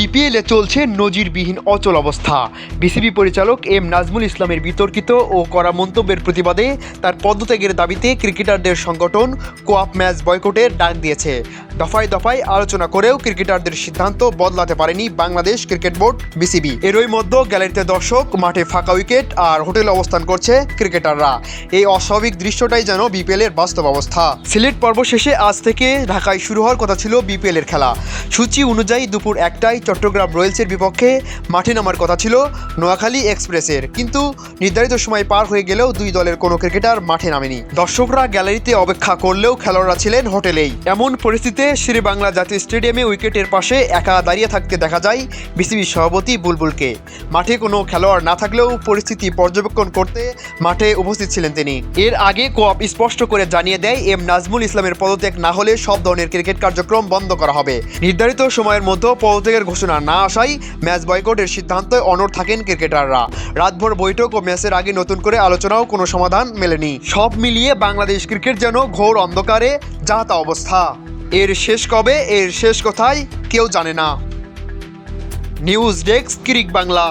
বিপিএলে চলছে নজিরবিহীন অচল অবস্থা। বিসিবি পরিচালক এম নাজমুল ইসলামের বিতর্কিত ও কড়া মন্তব্যের প্রতিবাদে তার পদত্যাগের দাবিতে ক্রিকেটারদের সংগঠন কোয়াপ ম্যাচ বয়কটের ডাক দিয়েছে। দফায় দফায় আলোচনা করেও ক্রিকেটারদের সিদ্ধান্ত বদলাতে পারেনি বাংলাদেশ ক্রিকেট বোর্ড বিসিবি। এরই মধ্যে গ্যালারিতে দর্শক, মাঠে ফাঁকা উইকেট আর হোটেলে অবস্থান করছে ক্রিকেটাররা। এই অস্বাভাবিক দৃশ্যটাই যেন বিপিএলের বাস্তব অবস্থা। সিলেট পর্ব শেষে আজ থেকে ঢাকায় শুরু হওয়ার কথা ছিল বিপিএলের খেলা। সূচি অনুযায়ী দুপুর 1টায় চট্টগ্রাম রয়্যালসের বিপক্ষে মাঠে নামার কথা ছিল নোয়াখালী এক্সপ্রেসের, কিন্তু নির্ধারিত সময় পার হয়ে গেলেও দুই দলের কোনো ক্রিকেটার মাঠে নামেনি। দর্শকরা গ্যালারিতে অপেক্ষা করলেও খেলোয়াড়রা ছিলেন হোটেলেই। এমন পরিস্থিতিতে শেরেবাংলা জাতীয় স্টেডিয়ামে উইকেটের পাশে একা দাঁড়িয়ে থাকতে দেখা যায় বিসিবি সভাপতি বুলবুলকে। মাঠে কোনো খেলোয়াড় না থাকলেও পরিস্থিতি পর্যবেক্ষণ করতে মাঠে উপস্থিত ছিলেন তিনি। এর আগে কোয়াপ স্পষ্ট করে জানিয়ে দেয়, এম নাজমুল ইসলামের পদত্যাগ না হলে সব ধরনের ক্রিকেট কার্যক্রম বন্ধ করা হবে। নির্ধারিত সময়ের মধ্যে পদত্যাগের ঘোষণা না আসায় ম্যাচ বয়কটের সিদ্ধান্তে অনড় থাকেন ক্রিকেটাররা। রাতভর বৈঠক ও ম্যাচের আগে নতুন করে আলোচনাও কোনো সমাধান মেলেনি। সব মিলিয়ে বাংলাদেশ ক্রিকেট যেন ঘোর অন্ধকারে যাতা অবস্থা। এর শেষ কবে, এর শেষ কোথায় কেউ জানে না। News desk, Cric Bangla.